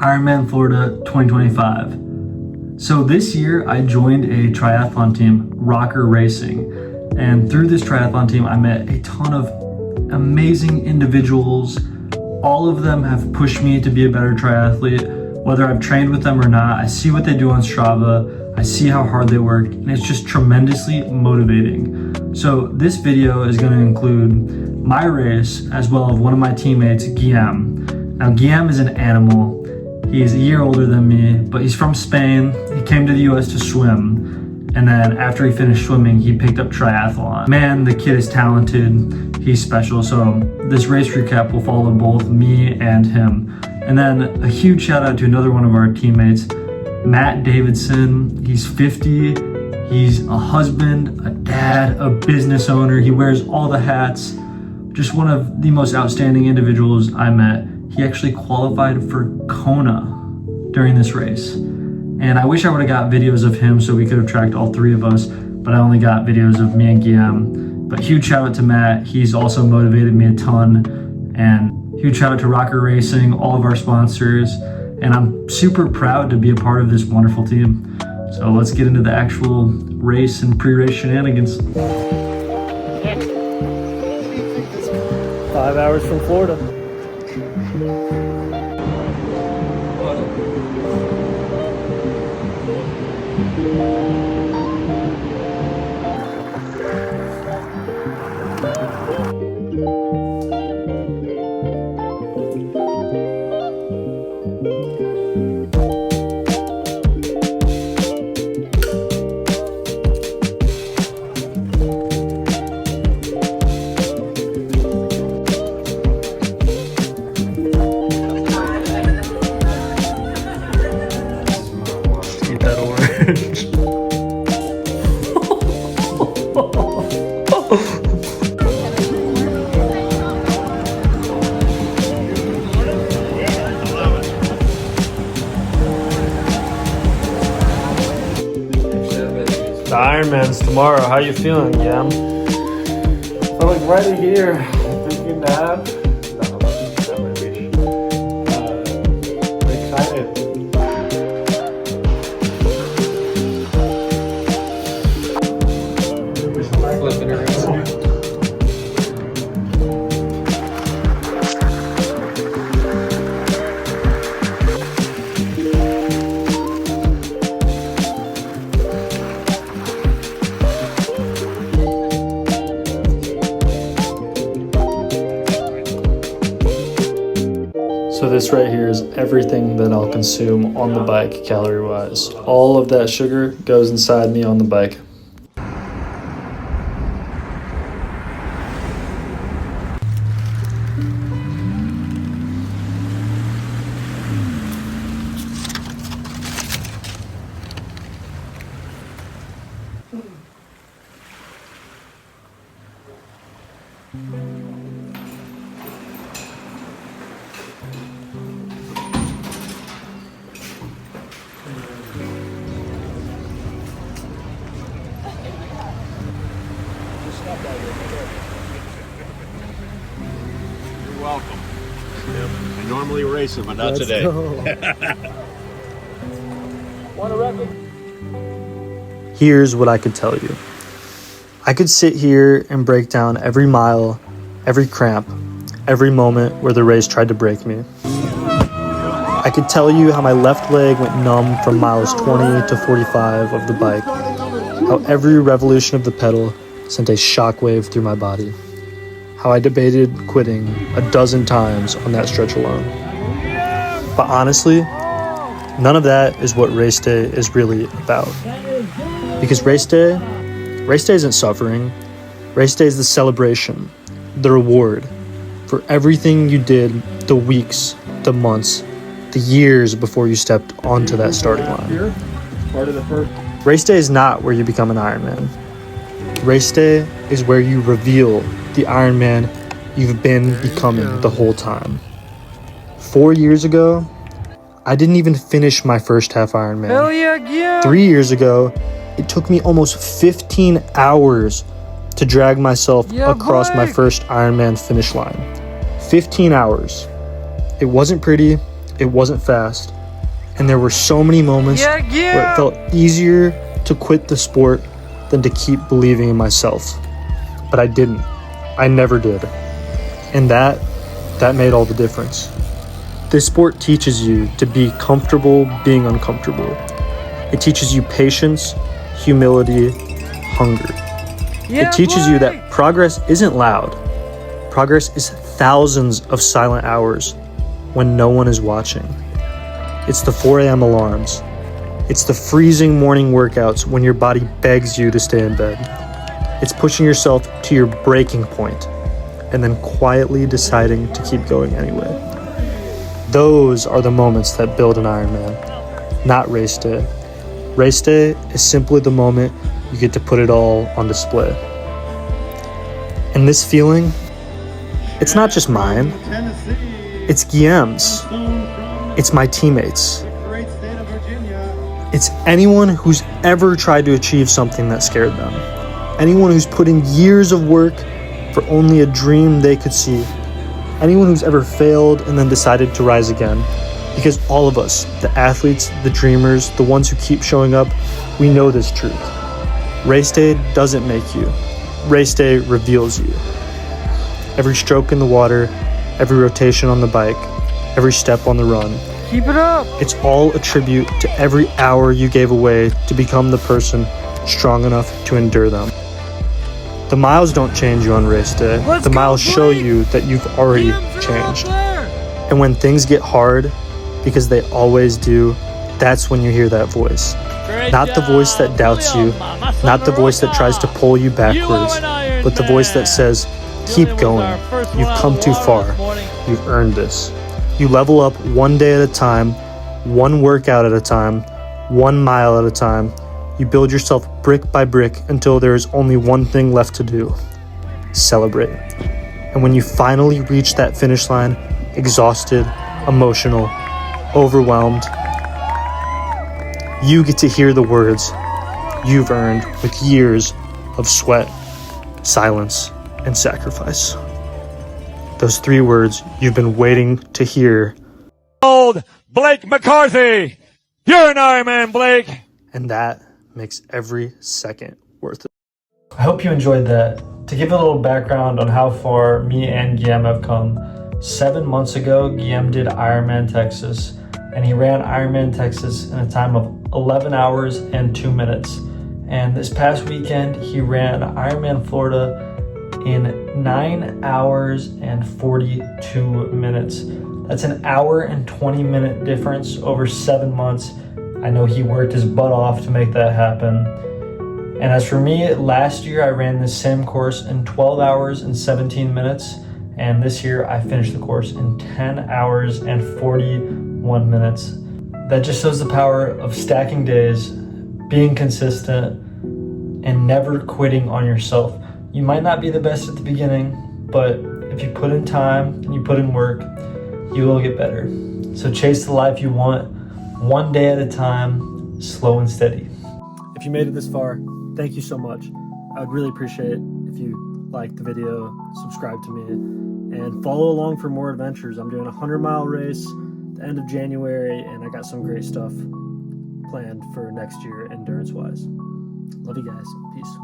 Ironman Florida 2025. So this year I joined a triathlon team, Rockr Racing. And through this triathlon team, I met a ton of amazing individuals. All of them have pushed me to be a better triathlete, whether I've trained with them or not. I see what they do on Strava. I see how hard they work, and it's just tremendously motivating. So this video is going to include my race as well as one of my teammates, Guillem. Now Guillem is an animal. He's a year older than me, but he's from Spain. He came to the US to swim, and then after he finished swimming, he picked up triathlon. Man, the kid is talented. He's special. So this race recap will follow both me and him. And then a huge shout out to another one of our teammates, Matt Davidson. He's 50. He's a husband, a dad, a business owner. He wears all the hats. Just one of the most outstanding individuals I met. He actually qualified for Kona during this race. And I wish I would have got videos of him so we could have tracked all three of us, but I only got videos of me and Guillem. But huge shout out to Matt. He's also motivated me a ton. And huge shout out to Rockr Racing, all of our sponsors. And I'm super proud to be a part of this wonderful team. So let's get into the actual race and pre-race shenanigans. 5 hours from Florida. The Ironman's tomorrow. How you feeling, Guillem? I'm like right here, taking a nap. No, not really. Excited. So this right here is everything that I'll consume on the bike calorie-wise. All of that sugar goes inside me on the bike. You're welcome. I normally race them, but not today. Want a record? Here's what I could tell you. I could sit here and break down every mile, every cramp, every moment where the race tried to break me. I could tell you how my left leg went numb from miles 20 to 45 of the bike, how every revolution of the pedal sent a shockwave through my body, how I debated quitting a dozen times on that stretch alone. But honestly, none of that is what race day is really about. Because race day isn't suffering. Race day is the celebration, the reward for everything you did the weeks, the months, the years before you stepped onto that starting line. Race day is not where you become an Ironman. Race day is where you reveal the Ironman you've been becoming the whole time. 4 years ago, I didn't even finish my first half Ironman. Hell yeah, yeah. 3 years ago, it took me almost 15 hours to drag myself across my first Ironman finish line. 15 hours. It wasn't pretty. it wasn't fast, and there were so many moments where it felt easier to quit the sport than to keep believing in myself. But I didn't. I never did. And that made all the difference. This sport teaches you to be comfortable being uncomfortable. It teaches you patience, humility, hunger. It teaches you that progress isn't loud. Progress is thousands of silent hours when no one is watching. It's the 4 a.m. alarms. It's the freezing morning workouts when your body begs you to stay in bed. It's pushing yourself to your breaking point and then quietly deciding to keep going anyway. Those are the moments that build an Ironman, not race day. Race day is simply the moment you get to put it all on display. And this feeling, it's not just mine. It's Guillem's. It's my teammates. It's anyone who's ever tried to achieve something that scared them. Anyone who's put in years of work for only a dream they could see. Anyone who's ever failed and then decided to rise again. Because all of us, the athletes, the dreamers, the ones who keep showing up, we know this truth. Race day doesn't make you. Race day reveals you. Every stroke in the water, every rotation on the bike, every step on the run. Keep it up! It's all a tribute to every hour you gave away to become the person strong enough to endure them. The miles don't change you on race day. The miles show you that you've already changed. And when things get hard, because they always do, that's when you hear that voice. Not the voice that doubts you, not the voice that tries to pull you backwards, but the voice that says, keep going. You've come too far. You've earned this. You level up one day at a time, one workout at a time, 1 mile at a time. You build yourself brick by brick until there is only one thing left to do: celebrate. And when you finally reach that finish line, exhausted, emotional, overwhelmed, you get to hear the words you've earned with years of sweat, silence, and sacrifice. Those 3 words you've been waiting to hear. Old Blake McCarthy! You're an Ironman, Blake! And that makes every second worth it. I hope you enjoyed that. To give a little background on how far me and Guillem have come, 7 months ago, Guillem did Ironman Texas, and he ran Ironman Texas in a time of 11 hours and 2 minutes. And this past weekend, he ran Ironman Florida in 9 hours and 42 minutes. That's an hour and 20-minute difference over 7 months. I know he worked his butt off to make that happen. And as for me, last year I ran this same course in 12 hours and 17 minutes. And this year I finished the course in 10 hours and 41 minutes. That just shows the power of stacking days, being consistent, and never quitting on yourself. You might not be the best at the beginning, but if you put in time and you put in work, you will get better. So chase the life you want, one day at a time, slow and steady. If you made it this far, thank you so much. I would really appreciate it if you liked the video, subscribe to me, and follow along for more adventures. I'm doing a 100-mile race at the end of January, and I got some great stuff planned for next year endurance-wise. Love you guys. Peace.